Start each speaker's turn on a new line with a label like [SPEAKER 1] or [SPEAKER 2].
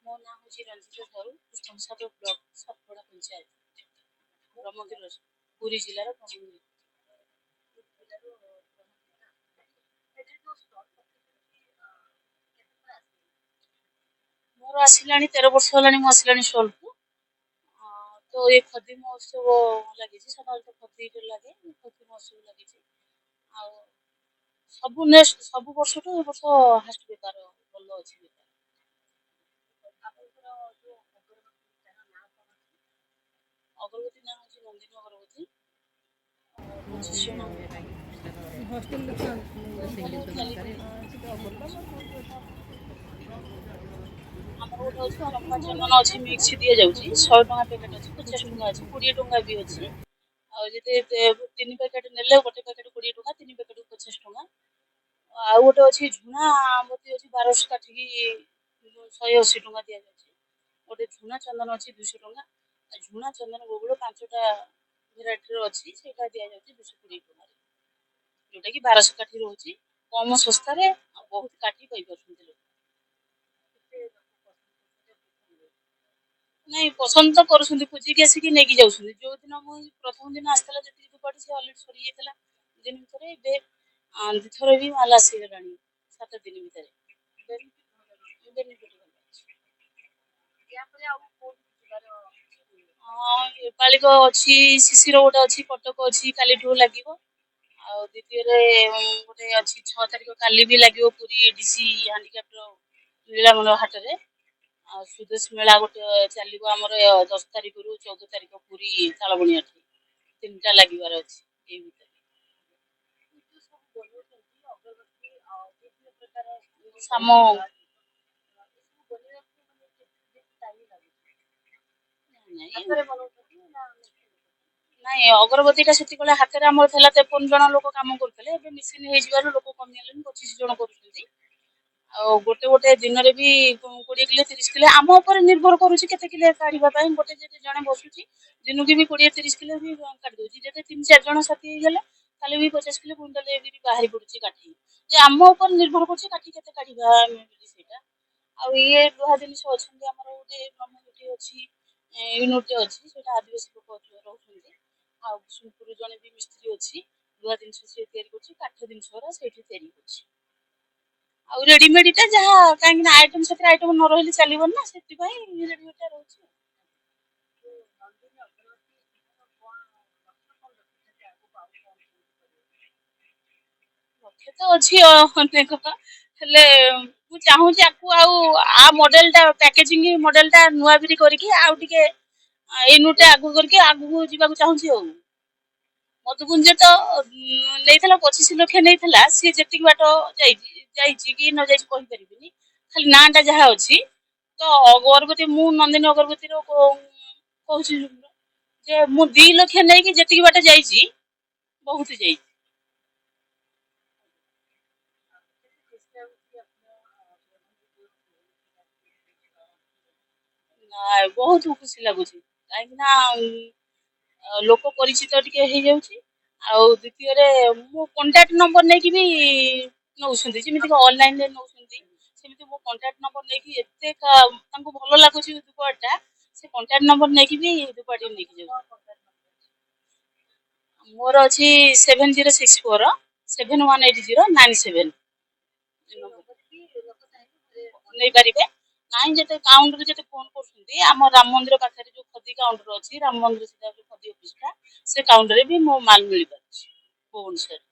[SPEAKER 1] ମୋ ନାଁ ହେଉଛି ରଞ୍ଜିତା ସାହୁ, ସଂସଦ ବ୍ଲକ ସାତପଡ଼ା ପଞ୍ଚାୟତ ବ୍ରହ୍ମଗିରି, ପୁରୀ ଜିଲ୍ଲାର ବ୍ରହ୍ମଗିରି। ମୋର ଆସିଲାଣି 13 ବର୍ଷ ହେଲାଣି, ମୁଁ ଆସିଲାଣି ଷ୍ଟଲକୁ। ତ ଏ ଖଦୀ ମହୋତ୍ସବ ଲାଗିଛି, ସାଧାରଣତଃ ଖଦୀରେ ଲାଗେ, ଖଦୀ ମହୋତ୍ସବ ଲାଗିଛି। ଆଉ ସବୁ ବର୍ଷଠୁ ଏ ବର୍ଷ ହାଷ୍ଟ ବେପାର ଭଲ ଅଛି ବେପାର। ଆପଣଙ୍କର ଯୋଉ ଅଗରବତୀ ନାଁ ହେଉଛି ନନ୍ଦିନୀ ଅଗରବତୀ। 25 ଆମର ଗୋଟେ ଅଛି ରମ୍ପା ଚନ୍ଦନ ଅଛି, ମିକ୍ସ ଦିଆଯାଉଛି। 100 ଟଙ୍କା ପ୍ୟାକେଟ୍ ଅଛି, 50 ଟଙ୍କା ଅଛି, 20 ଟଙ୍କା ବି ଅଛି। ଆଉ ଯଦି 3 ପ୍ୟାକେଟ୍ ନେଲେ ଗୋଟେ ପ୍ୟାକେଟ୍ 20 ଟଙ୍କା, 3 ପ୍ୟାକେଟ୍ 50 ଟଙ୍କା। ଆଉ ଗୋଟେ ଅଛି ଝୁଣା ବତୀ ଅଛି, 1200 କାଠିକି 180 ଟଙ୍କା ଦିଆଯାଉଛି। ଗୋଟେ ଝୁଣା ଚନ୍ଦନ ଅଛି 200 ଟଙ୍କା। ଆଉ ଝୁଣା ଚନ୍ଦନ ବଗୁଳ 5ଟା ଭେରାଇଟିର ଅଛି, ସେଇଟା ଦିଆଯାଉଛି 220 ଟଙ୍କାରେ, ଯୋଉଟା କି 1200 କାଠି ରହୁଛି। କମ ଶସ୍ତାରେ ଆଉ ବହୁତ କାଠି ପାଇପାରୁଛନ୍ତି ଲୋକ। ନାଇଁ, ପସନ୍ଦ ତ କରୁଛନ୍ତି, ଖୋଜିକି ଆସିକି ନେଇକି ଯାଉଛନ୍ତି। ଯୋଉ ଦିନ ମୁଁ ପ୍ରଥମ ଦିନ ଆସିଥିଲା ଯେତିକି ଦୁପାଟି ସେ ଅଲରେଡି ସରିଯାଇଥିଲା ଦିନ ଭିତରେ। ଏବେ ଦିଥର ବି ମାଲ ଆସିଗଲାଣି 7 ଦିନ ଭିତରେ। ବେନିଫିଟ ଭଲ ଅଛି। ଏପାଳିକ ଅଛି ଶିଶିର ଗୋଟେ ଅଛି, କଟକ ଅଛି, କାଲିଠୁ ଲାଗିବ। ଆଉ ଦ୍ୱିତୀୟରେ ଗୋଟେ ଅଛି 6 ତାରିଖ, କାଲି ବି ଲାଗିବ ପୁରୀ ଡିସି ହାଣ୍ଡିକ୍ୟାପ୍ଟର ଲୀଳାମଣ୍ଡଳ ହାଟରେ। ଆଉ ସୁଦେଶ ମେଳା ଗୋଟେ ଚାଲିବ ଆମର 10 ତାରିଖରୁ 14 ତାରିଖ ପୁରୀ ତାଳବଣିଆଠି। 3ଟା ଲାଗିବାର ଅଛି ଏଇ ଭିତରେ। ସାମ ନାଇଁ, ଅଗରବତୀ ଟା ସେତିକି ହାତରେ ଆମର ଥିଲା 53 ଜଣ ଲୋକ କାମ କରୁଥିଲେ। ଏବେ ମେସିନ୍ ହେଇଯିବାରୁ ଲୋକ କମିଗଲେଣି, 25 ଜଣ କରୁଛନ୍ତି। ଆଉ ଗୋଟେ ଗୋଟେ ଦିନରେ ବି 20 କିଲୋ 30 କିଲୋ ଆମ ଉପରେ ନିର୍ଭର କରୁଛି କେତେ କିଲୋ କାଢିବା ପାଇଁ। ଗୋଟେ ଯଦି ଜଣେ ବସୁଛି ଦିନକୁ ବି 20-30 କିଲୋ ବି କାଢି ଦଉଛି। ଯଦି 3-4 ଜଣ ସାଥି ହେଇଗଲେ ତାହେଲେ ବି 50 କିଲୋ କୁଇଣ୍ଟାଲ ବି ବାହାରି ପଡୁଛି କାଠି। ଯେ ଆମ ଉପରେ ନିର୍ଭର କରୁଛି କାଠି କେତେ କାଢିବା ଆମେ ସେଇଟା। ଆଉ ଇଏ ଲୁହା ଜିନିଷ ଅଛନ୍ତି, ଆମର ଗୋଟେ ବ୍ରହ୍ମଗିରି ଅଛି, ୟୁନିଟ ଅଛି, ସେଇଟା ଆଦିବାସୀ ଲୋକ ରହୁଛନ୍ତି। ଆଉ ସୁପୁର ଜଣେ ବି ମିସ୍ତ୍ରୀ ଅଛି, ଲୁହା ଜିନିଷ ସିଏ ତିଆରି କରୁଛି, କାଠ ଜିନିଷ ଗୁରା ସେଇଠି ତିଆରି କରୁଛି। ଆଉ ରେଡିମେଡ ଟା ଯାହା, କାହିଁକି ନା ଆଇଟମ ସେଥିରେ ଆଇଟମ ନ ରହିଲେ ଚାଲିବନି ନା, ସେଥିପାଇଁ ରେଡିମେଡ ଟା ରହୁଛି। ଲକ୍ଷ୍ୟ ତ ଅଛି ଅନେକ, ହେଲେ ମୁଁ ଚାହୁଁଛି ଆକୁ ଆଉ ଆ ମଡେଲ ଟା ପ୍ୟାକେଜିଂ ମଡେଲ ଟା ନୂଆ ବିରି କରିକି ଆଉ ଟିକେ ଏଇ ନୁଟ ଆଗକୁ କରିକି ଆଗକୁ ଯିବାକୁ ଚାହୁଁଛି ଆଉ। ମଧୁପୁଞ୍ଜ ତ ନେଇଥିଲା 25 ଲକ୍ଷ ନେଇଥିଲା, ସିଏ ଯେତିକି ବାଟ ଯାଇଛି କି ନ ଯାଇଛି କହିପାରିବିନି, ଖାଲି ନାଁ ଟା ଯାହା ଅଛି। ତ ଅଗରବତୀ, ମୁଁ ନନ୍ଦିନୀ ଅଗରବତୀର କହୁଛି ଯେ ମୁଁ 2 ଲକ୍ଷ ନେଇକି ଯେତିକି ବାଟ ଯାଇଛି ବହୁତ ଯାଇଛି। ବହୁତ ଖୁସି ଲାଗୁଛି, କାହିଁକି ନା ଲୋକ ପରିଚିତ ଟିକେ ହେଇଯାଉଛି। ଆଉ ଦ୍ୱିତୀୟରେ ମୁଁ କଣ୍ଟାକ୍ଟ ନମ୍ବର ନେଇକି ବି ନଉଛନ୍ତି, ଯେମିତି ଅନଲାଇନରେ ନଉଛନ୍ତି ସେମିତି ମୋ କଣ୍ଟାକ୍ଟ ନମ୍ବର ନେଇକି ଏତେ ତାଙ୍କୁ ଭଲ ଲାଗୁଛି ଦୁପଟା, ସେ କଣ୍ଟାକ୍ଟ ନମ୍ବର ନେଇକି ବି ଦୁପାଟି ନେଇକି ଯାଉଛି। ମୋର ଅଛି 7064718097 ନେଇପାରିବେ। ନାଇଁ, ଯେତେ କାଉଣ୍ଟର ଯେତେ ଫୋନ କରୁଛନ୍ତି, ଆମ ରାମ ମନ୍ଦିର ପାଖରେ ଯୋଉ ଖଦୀ କାଉଣ୍ଟର ଅଛି, ରାମ ମନ୍ଦିର ସିଧା ଯୋଉ ଖଦୀ ଅଫିସ ଟା, ସେ କାଉଣ୍ଟରରେ ବି ମୋ ମାଲ ମିଳିପାରୁଛି ଭୁବନେଶ୍ୱରରେ।